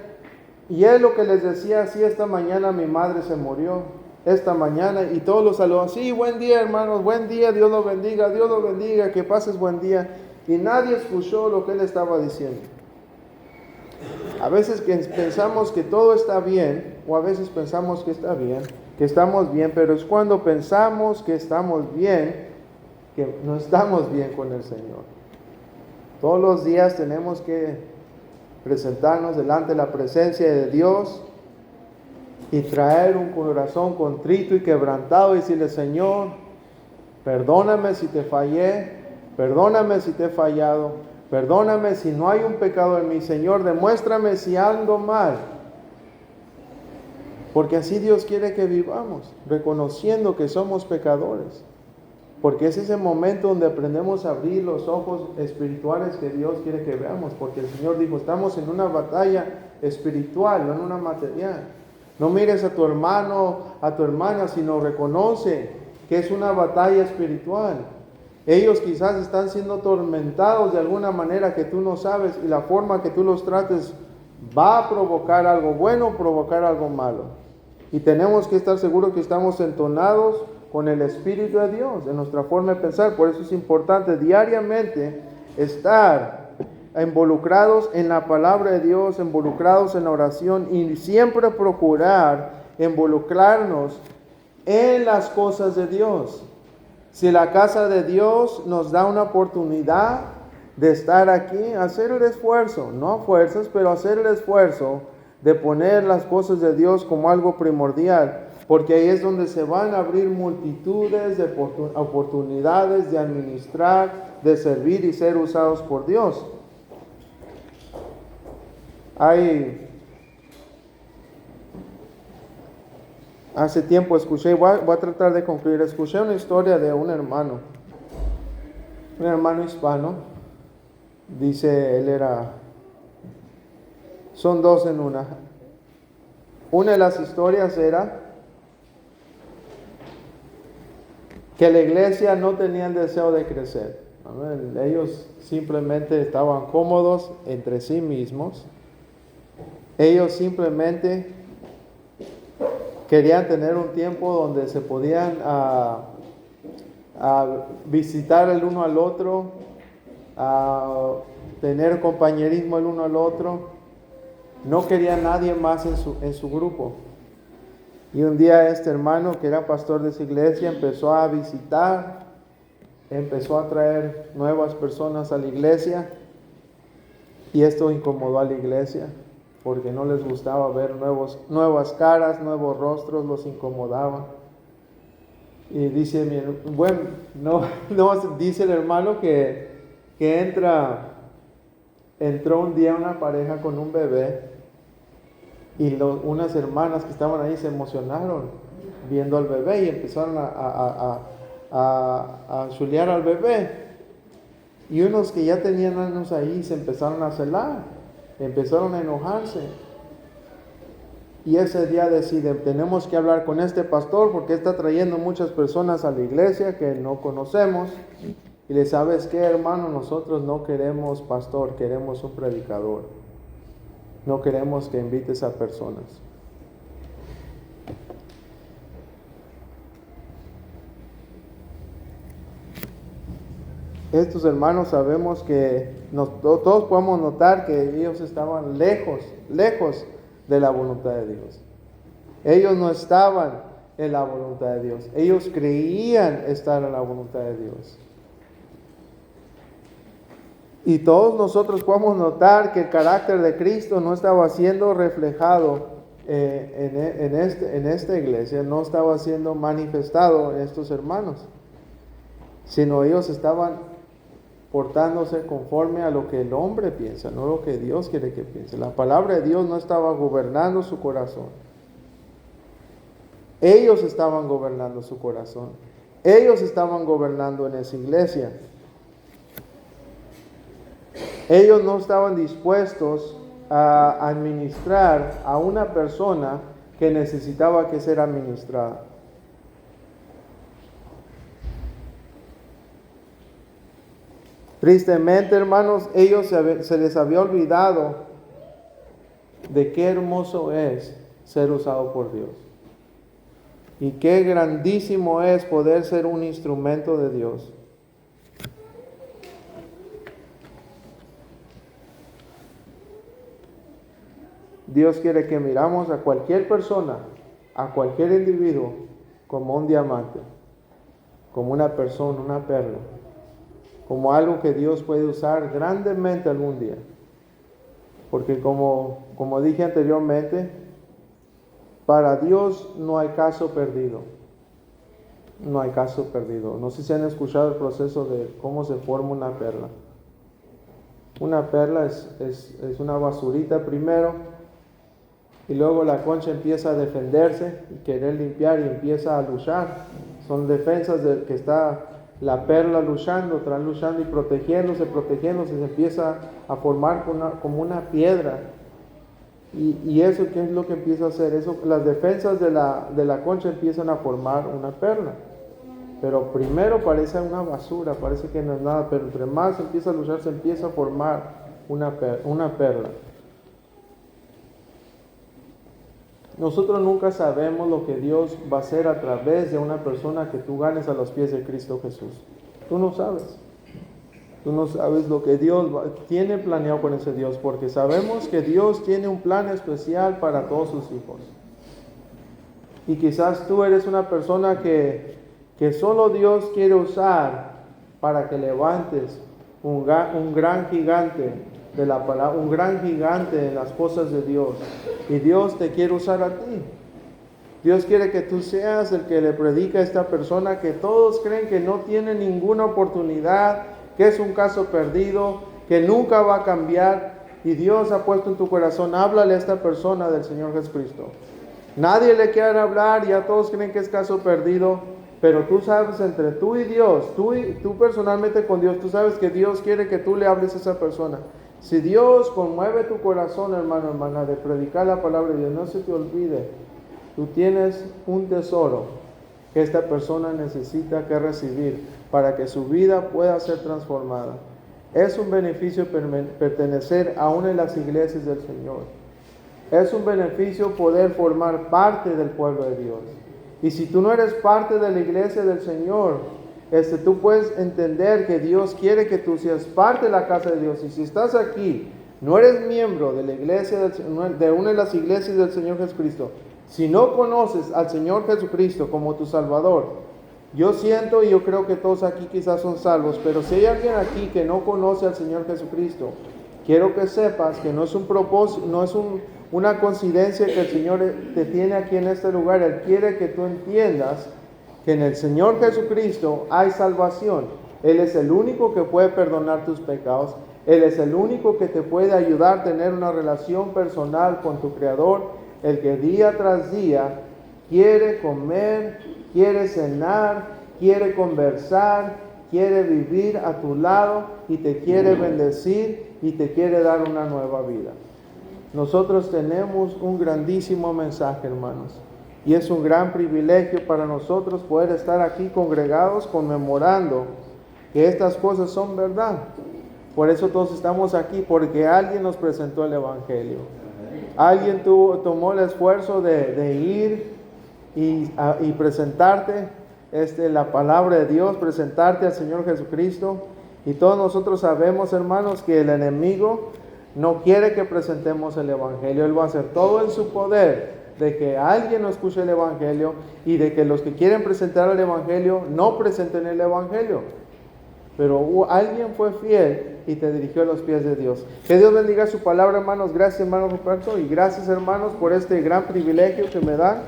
Y él lo que les decía, sí, esta mañana mi madre se murió, esta mañana, y todos los saludaban, sí, buen día, hermanos, buen día, Dios los bendiga, que pases buen día. Y nadie escuchó lo que él estaba diciendo. A veces pensamos que todo está bien, o a veces pensamos que está bien, que estamos bien, pero es cuando pensamos que estamos bien, que no estamos bien con el Señor. Todos los días tenemos que presentarnos delante de la presencia de Dios y traer un corazón contrito y quebrantado y decirle, Señor, perdóname si te fallé, perdóname si te he fallado, perdóname si no hay un pecado en mí, Señor, demuéstrame si ando mal. Porque así Dios quiere que vivamos, reconociendo que somos pecadores. Porque es ese momento donde aprendemos a abrir los ojos espirituales que Dios quiere que veamos. Porque el Señor dijo, estamos en una batalla espiritual, no en una material. No mires a tu hermano, a tu hermana, sino reconoce que es una batalla espiritual. Ellos quizás están siendo atormentados de alguna manera que tú no sabes, y la forma que tú los trates va a provocar algo bueno o provocar algo malo. Y tenemos que estar seguros que estamos entonados con el Espíritu de Dios, en nuestra forma de pensar. Por eso es importante diariamente estar involucrados en la palabra de Dios, involucrados en la oración, y siempre procurar involucrarnos en las cosas de Dios. Si la casa de Dios nos da una oportunidad de estar aquí, hacer el esfuerzo, no a fuerzas, pero hacer el esfuerzo de poner las cosas de Dios como algo primordial, porque ahí es donde se van a abrir multitudes de oportunidades de administrar, de servir y ser usados por Dios. Hace tiempo escuché, voy a tratar de concluir, escuché una historia de un hermano hispano. Dice, son dos en una. Una de las historias era que la iglesia no tenía el deseo de crecer. Amén. Ellos simplemente estaban cómodos entre sí mismos. Ellos simplemente querían tener un tiempo donde se podían visitar el uno al otro, tener compañerismo el uno al otro. No quería nadie más en su grupo. Y un día este hermano, que era pastor de esa iglesia, empezó a visitar, empezó a traer nuevas personas a la iglesia, y esto incomodó a la iglesia, porque no les gustaba ver nuevas caras, nuevos rostros, los incomodaba. Y dice, dice el hermano que entró un día una pareja con un bebé, y unas hermanas que estaban ahí se emocionaron viendo al bebé y empezaron a chulear al bebé. Y unos que ya tenían años ahí se empezaron a celar, empezaron a enojarse. Y ese día deciden, tenemos que hablar con este pastor porque está trayendo muchas personas a la iglesia que no conocemos. Y le ¿sabes qué, hermano? Nosotros no queremos pastor, queremos un predicador. No queremos que invites a personas. Estos hermanos sabemos que todos podemos notar que ellos estaban lejos de la voluntad de Dios. Ellos no estaban en la voluntad de Dios. Ellos creían estar en la voluntad de Dios. Y todos nosotros podemos notar que el carácter de Cristo no estaba siendo reflejado en esta iglesia, no estaba siendo manifestado en estos hermanos, sino ellos estaban portándose conforme a lo que el hombre piensa, no lo que Dios quiere que piense. La palabra de Dios no estaba gobernando su corazón. Ellos estaban gobernando su corazón. Ellos estaban gobernando en esa iglesia. Ellos no estaban dispuestos a administrar a una persona que necesitaba que ser administrada. Tristemente, hermanos, ellos se les había olvidado de qué hermoso es ser usado por Dios. Y qué grandísimo es poder ser un instrumento de Dios. Dios quiere que miramos a cualquier persona, a cualquier individuo, como un diamante, como una persona, una perla, como algo que Dios puede usar grandemente algún día. Porque como dije anteriormente, para Dios no hay caso perdido. No hay caso perdido. No sé si han escuchado el proceso de cómo se forma una perla. Una perla es una basurita primero, y luego la concha empieza a defenderse y querer limpiar y empieza a luchar. Son defensas de que está la perla luchando y protegiéndose, se empieza a formar como una piedra. Y eso, ¿qué es lo que empieza a hacer? Eso, las defensas de la concha empiezan a formar una perla. Pero primero parece una basura, parece que no es nada, pero entre más empieza a luchar, se empieza a formar una perla. Nosotros nunca sabemos lo que Dios va a hacer a través de una persona que tú ganes a los pies de Cristo Jesús. Tú no sabes. Tú no sabes lo que Dios tiene planeado con ese Dios, porque sabemos que Dios tiene un plan especial para todos sus hijos. Y quizás tú eres una persona que solo Dios quiere usar para que levantes un gran gigante de la palabra, un gran gigante en las cosas de Dios. Y Dios te quiere usar a ti. Dios quiere que tú seas el que le predica a esta persona que todos creen que no tiene ninguna oportunidad, que es un caso perdido, que nunca va a cambiar. Y Dios ha puesto en tu corazón, háblale a esta persona del Señor Jesucristo. Nadie le quiere hablar, ya todos creen que es caso perdido, pero tú sabes, entre tú y Dios, tú personalmente con Dios, tú sabes que Dios quiere que tú le hables a esa persona. Si Dios conmueve tu corazón, hermano, hermana, de predicar la palabra de Dios, no se te olvide, tú tienes un tesoro que esta persona necesita que recibir para que su vida pueda ser transformada. Es un beneficio pertenecer a una de las iglesias del Señor. Es un beneficio poder formar parte del pueblo de Dios. Y si tú no eres parte de la iglesia del Señor, tú puedes entender que Dios quiere que tú seas parte de la casa de Dios. Y si estás aquí, no eres miembro de la iglesia de una de las iglesias del Señor Jesucristo, si no conoces al Señor Jesucristo como tu Salvador, yo siento y yo creo que todos aquí quizás son salvos, pero si hay alguien aquí que no conoce al Señor Jesucristo, quiero que sepas que no es un propósito, no es una coincidencia que el Señor te tiene aquí en este lugar. Él quiere que tú entiendas que en el Señor Jesucristo hay salvación. Él es el único que puede perdonar tus pecados. Él es el único que te puede ayudar a tener una relación personal con tu Creador, el que día tras día quiere comer, quiere cenar, quiere conversar, quiere vivir a tu lado y te quiere bendecir y te quiere dar una nueva vida. Nosotros tenemos un grandísimo mensaje, hermanos, y es un gran privilegio para nosotros poder estar aquí congregados conmemorando que estas cosas son verdad. Por eso todos estamos aquí, porque alguien nos presentó el Evangelio. Alguien tomó el esfuerzo de ir y presentarte la palabra de Dios, presentarte al Señor Jesucristo. Y todos nosotros sabemos, hermanos, que el enemigo no quiere que presentemos el Evangelio. Él va a hacer todo en su poder de que alguien no escuche el Evangelio y de que los que quieren presentar el Evangelio no presenten el Evangelio. Pero alguien fue fiel y te dirigió a los pies de Dios. Que Dios bendiga su palabra, hermanos. Gracias, hermano Ruperto, y gracias, hermanos, por este gran privilegio que me dan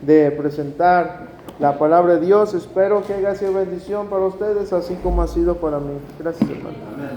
de presentar la palabra de Dios. Espero que haya sido bendición para ustedes, así como ha sido para mí. Gracias, hermano.